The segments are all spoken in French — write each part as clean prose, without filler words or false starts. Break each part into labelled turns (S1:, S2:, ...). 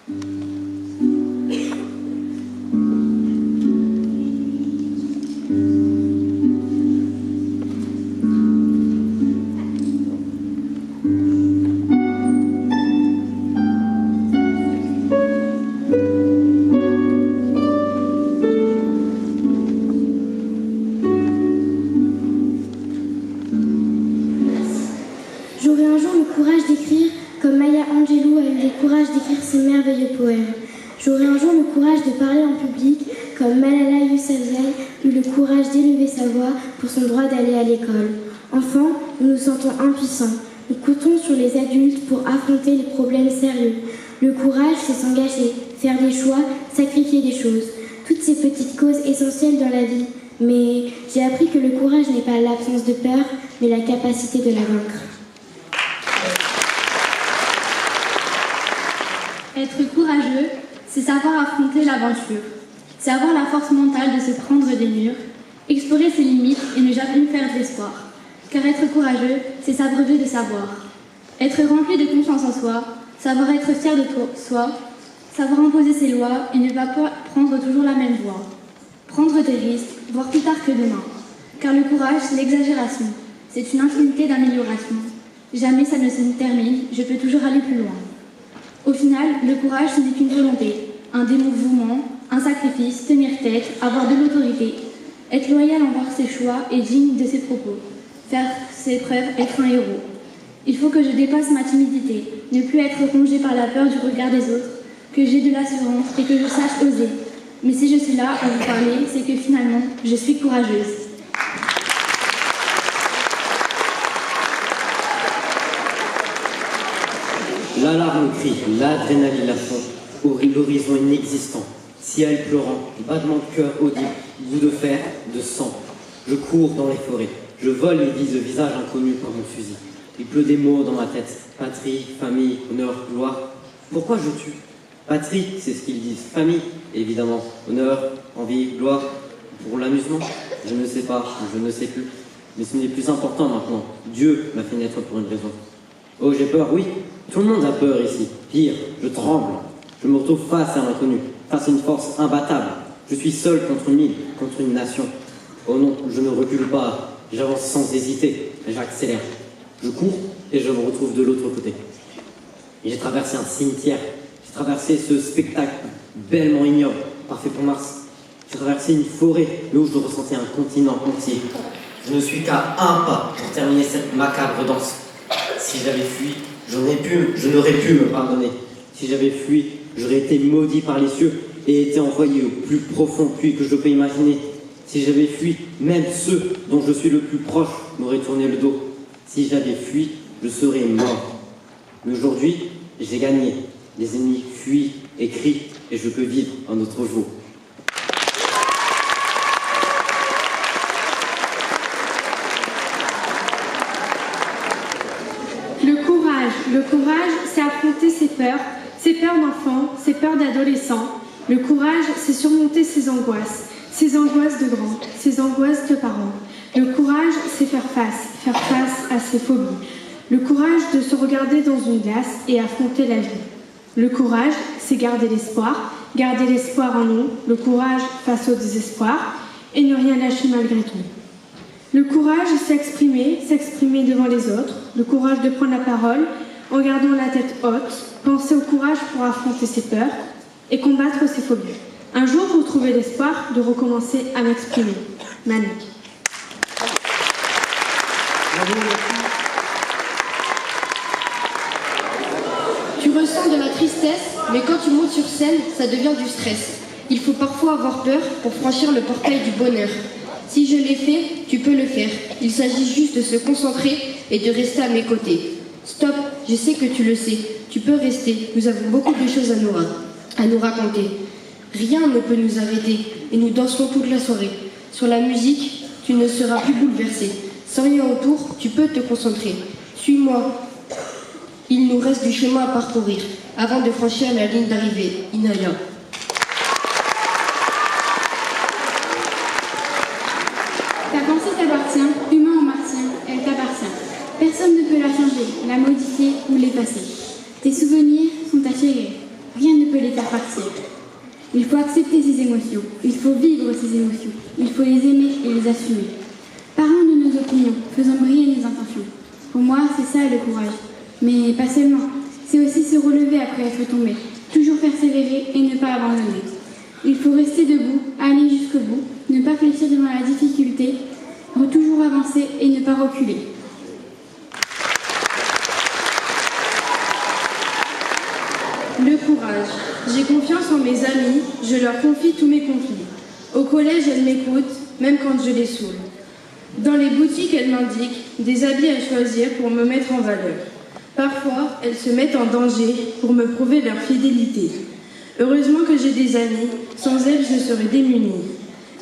S1: J'aurai un jour le courage d'écrire comme Maya Angelou a eu le courage d'écrire ses merveilleux poèmes. J'aurai un jour le courage de parler en public comme Malala Yousafzai eut le courage d'élever sa voix pour son droit d'aller à l'école. Enfant, nous nous sentons impuissants. Nous comptons sur les adultes pour affronter les problèmes sérieux. Le courage, c'est s'engager, faire des choix, sacrifier des choses. Toutes ces petites causes essentielles dans la vie. Mais j'ai appris que le courage n'est pas l'absence de peur, mais la capacité de la vaincre.
S2: Être courageux, c'est savoir affronter l'aventure. C'est avoir la force mentale de se prendre des murs, explorer ses limites et ne jamais perdre l'espoir. Car être courageux, c'est s'abreuver de savoir. Être rempli de confiance en soi, savoir être fier de soi, savoir imposer ses lois et ne pas prendre toujours la même voie. Prendre des risques, voire plus tard que demain. Car le courage, c'est l'exagération. C'est une infinité d'améliorations. Jamais ça ne se termine, je peux toujours aller plus loin. Au final, le courage, ce n'est qu'une volonté, un dévouement, un sacrifice, tenir tête, avoir de l'autorité, être loyal envers ses choix et digne de ses propos, faire ses preuves, être un héros. Il faut que je dépasse ma timidité, ne plus être rongée par la peur du regard des autres, que j'ai de l'assurance et que je sache oser. Mais si je suis là à vous parler, c'est que finalement, je suis courageuse.
S3: L'alarme crie, l'adrénaline à fond, l'horizon inexistant, ciel pleurant, battement de cœur audible, bout de fer, de sang. Je cours dans les forêts, je vole et vise le visage inconnu par mon fusil. Il pleut des mots dans ma tête, patrie, famille, honneur, gloire. Pourquoi je tue? Patrie, c'est ce qu'ils disent, famille, évidemment, honneur, envie, gloire. Pour l'amusement, je ne sais pas, je ne sais plus. Mais ce n'est plus important maintenant, Dieu m'a fait naître pour une raison. Oh, j'ai peur, oui. Tout le monde a peur ici. Pire, je tremble. Je me retrouve face à l'inconnu, face à une force imbattable. Je suis seul contre une île, contre une nation. Oh non, je ne recule pas. J'avance sans hésiter. J'accélère. Je cours et je me retrouve de l'autre côté. Et j'ai traversé un cimetière. J'ai traversé ce spectacle bellement ignoble, parfait pour Mars. J'ai traversé une forêt, là où je ressentais un continent entier. Je ne suis qu'à un pas pour terminer cette macabre danse. Si j'avais fui, je n'aurais pu me pardonner. Si j'avais fui, j'aurais été maudit par les cieux et été envoyé au plus profond puits que je peux imaginer. Si j'avais fui, même ceux dont je suis le plus proche m'auraient tourné le dos. Si j'avais fui, je serais mort. Mais aujourd'hui, j'ai gagné. Les ennemis fuient et crient et je peux vivre un autre jour.
S4: Le courage, c'est affronter ses peurs d'enfant, ses peurs d'adolescent. Le courage, c'est surmonter ses angoisses de grand, ses angoisses de parents. Le courage, c'est faire face à ses phobies. Le courage de se regarder dans une glace et affronter la vie. Le courage, c'est garder l'espoir en nous, le courage face au désespoir et ne rien lâcher malgré tout. Le courage, c'est s'exprimer devant les autres. Le courage de prendre la parole en gardant la tête haute. Penser au courage pour affronter ses peurs et combattre ses phobies. Un jour, vous trouvez l'espoir de recommencer à m'exprimer. Malik.
S5: Tu ressens de la tristesse, mais quand tu montes sur scène, ça devient du stress. Il faut parfois avoir peur pour franchir le portail du bonheur. Si je l'ai fait, tu peux le faire. Il s'agit juste de se concentrer et de rester à mes côtés. Stop, je sais que tu le sais. Tu peux rester. Nous avons beaucoup de choses à nous raconter. Rien ne peut nous arrêter et nous danserons toute la soirée. Sur la musique, tu ne seras plus bouleversé. Sans rien autour, tu peux te concentrer. Suis-moi. Il nous reste du chemin à parcourir avant de franchir la ligne d'arrivée. Inaya.
S2: Ta pensée t'appartient, humain ou martien, elle t'appartient. Personne ne peut la changer, la modifier ou l'effacer. Tes souvenirs sont à chérir. rien ne peut les faire partir. Il faut accepter ses émotions, il faut vivre ses émotions, il faut les aimer et les assumer. Parlons de nos opinions, faisons briller nos intentions. Pour moi, c'est ça le courage. Mais pas seulement, c'est aussi se relever après être tombé, toujours persévérer et ne pas abandonner. Il faut rester debout, aller jusqu'au bout, ne pas fléchir devant la difficulté, toujours avancer et ne pas reculer.
S4: Le courage. J'ai confiance en mes amis, je leur confie tous mes conflits. Au collège, elles m'écoutent, même quand je les saoule. Dans les boutiques, elles m'indiquent des habits à choisir pour me mettre en valeur. Parfois, elles se mettent en danger pour me prouver leur fidélité. Heureusement que j'ai des amis, sans elles, je serais démunie.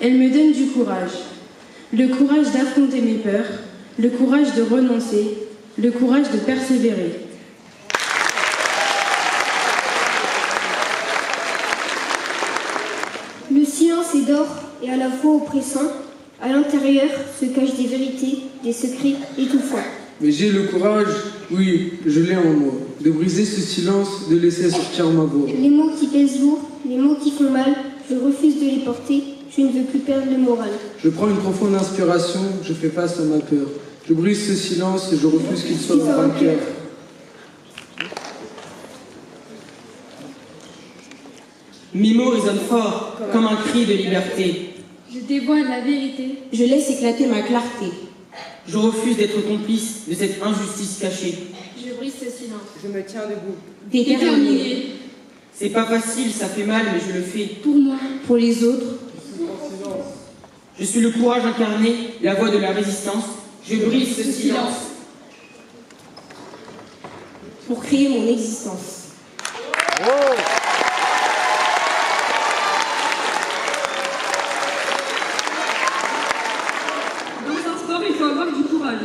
S4: Elles me donnent du courage. Le courage d'affronter mes peurs, le courage de renoncer, le courage de persévérer.
S6: Le silence est d'or et à la fois oppressant. À l'intérieur se cachent des vérités, des secrets étouffants.
S7: Mais j'ai le courage, oui, je l'ai en moi, de briser ce silence, de laisser sortir ma voix.
S6: Les mots qui pèsent lourd, les mots qui font mal, je refuse de les porter, je ne veux plus perdre le moral.
S7: Je prends une profonde inspiration, je fais face à ma peur. Je brise ce silence et je refuse qu'il soit vainqueur.
S3: Mes mots résonnent fort, comme un cri de liberté.
S2: Je dévoile la vérité.
S5: Je laisse éclater ma clarté.
S3: Je refuse d'être complice de cette injustice cachée.
S2: Je brise ce silence.
S8: Je me tiens debout.
S2: Déterminé.
S3: C'est pas facile, ça fait mal, mais je le fais.
S2: Pour moi.
S5: Pour les autres.
S3: Je suis le courage incarné, la voix de la résistance. Je brise ce silence.
S5: Pour créer mon existence.
S9: Il faut avoir du courage.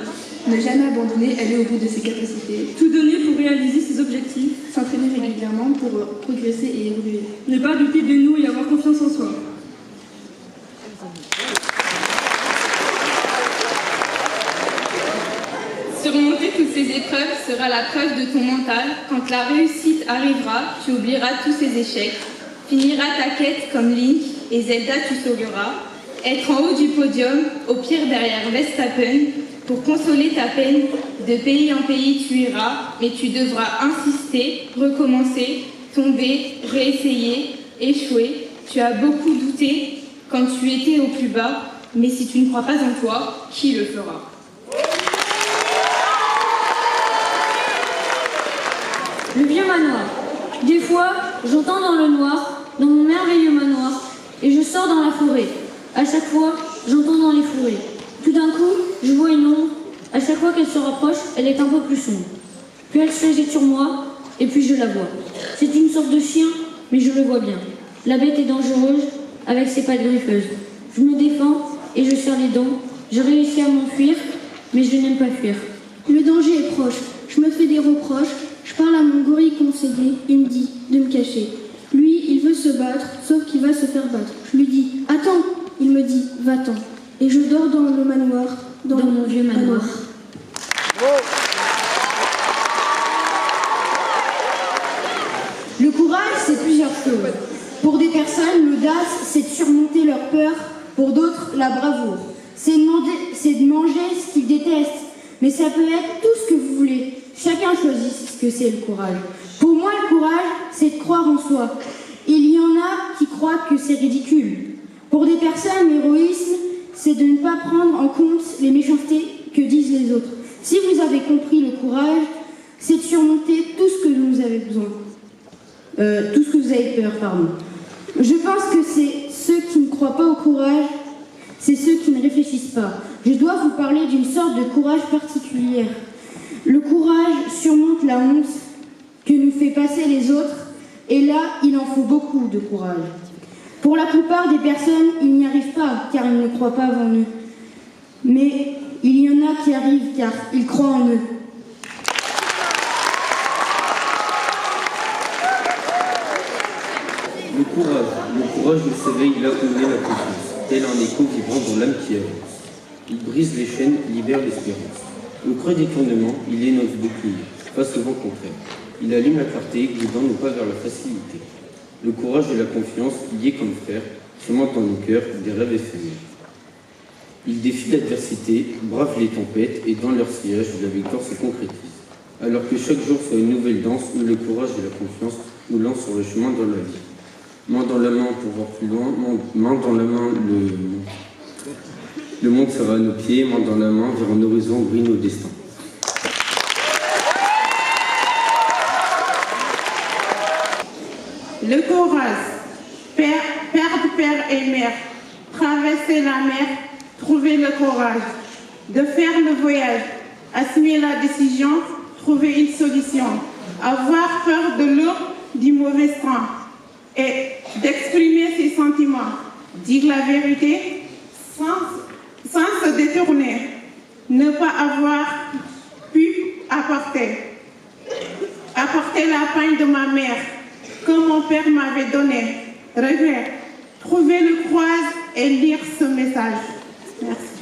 S10: Ne jamais abandonner, aller au bout de ses capacités.
S9: Tout donner pour réaliser ses objectifs.
S10: S'entraîner régulièrement pour progresser et évoluer.
S9: Ne pas douter de nous et avoir confiance en soi.
S11: Surmonter toutes ces épreuves sera la preuve de ton mental. Quand la réussite arrivera, tu oublieras tous ces échecs. Finiras ta quête comme Link et Zelda tu sauveras. Être en haut du podium, au pire derrière Verstappen, pour consoler ta peine, de pays en pays tu iras, mais tu devras insister, recommencer, tomber, réessayer, échouer. Tu as beaucoup douté quand tu étais au plus bas, mais si tu ne crois pas en toi, qui le fera?
S12: Le vieux manoir. Des fois, j'entends dans le noir, dans mon merveilleux manoir, et je sors dans la forêt. À chaque fois, j'entends dans les fourrés. Tout d'un coup, je vois une ombre. À chaque fois qu'elle se rapproche, elle est un peu plus sombre. Puis elle se jette sur moi, et puis je la vois. C'est une sorte de chien, mais je le vois bien. La bête est dangereuse, avec ses pattes griffeuses. Je me défends, et je serre les dents. Je réussis à m'enfuir, mais je n'aime pas fuir.
S1: Le danger est proche. Je me fais des reproches. Je parle à mon gorille conseiller. Il me dit de me cacher. Lui, il veut se battre, sauf qu'il va se faire battre. Je lui dis « Attends !» Il me dit « Va-t'en !» Et je dors dans le manoir, dans
S12: mon vieux manoir.
S13: Le courage, c'est plusieurs choses. Pour des personnes, l'audace, c'est de surmonter leur peur. Pour d'autres, la bravoure. C'est de manger ce qu'ils détestent. Mais ça peut être tout ce que vous voulez. Chacun choisit ce que c'est le courage. Pour moi, le courage, c'est de croire en soi. Il y en a qui croient que c'est ridicule. Pour des personnes, l'héroïsme, c'est de ne pas prendre en compte les méchancetés que disent les autres. Si vous avez compris le courage, c'est de surmonter tout ce que vous avez besoin. Tout ce que vous avez peur, pardon. Je pense que c'est ceux qui ne croient pas au courage, c'est ceux qui ne réfléchissent pas. Je dois vous parler d'une sorte de courage particulière. Le courage surmonte la honte que nous fait passer les autres, et là, il en faut beaucoup de courage. Pour la plupart des personnes, ils n'y arrivent pas, car ils ne croient pas en eux. Mais il y en a qui arrivent, car ils croient en eux.
S14: Le courage nous s'éveille là où est la confiance, tel un écho vibrant dans l'âme qui avance. Il brise les chaînes, libère l'espérance. Au creux des tournements, il est notre bouclier, face au vent contraire. Il allume la clarté, guidant nos pas vers la facilité. Le courage et la confiance, liés comme frères, cimentent dans nos cœurs des rêves éphémères. Ils défient l'adversité, bravent les tempêtes et dans leur sillage, la victoire se concrétise. Alors que chaque jour soit une nouvelle danse où le courage et la confiance nous lancent sur le chemin dans la vie. Main dans la main pour voir plus loin, main dans la main, le monde sera à nos pieds, main dans la main, vers un horizon brille nos destins.
S8: Le courage, père et mère, traverser la mer, trouver le courage, de faire le voyage, assumer la décision, trouver une solution, avoir peur de l'eau, du mauvais temps, et d'exprimer ses sentiments, dire la vérité sans se détourner, ne pas avoir pu apporter la paille de ma mère que mon père m'avait donné. Regret, trouver le courage et lire ce message. Merci.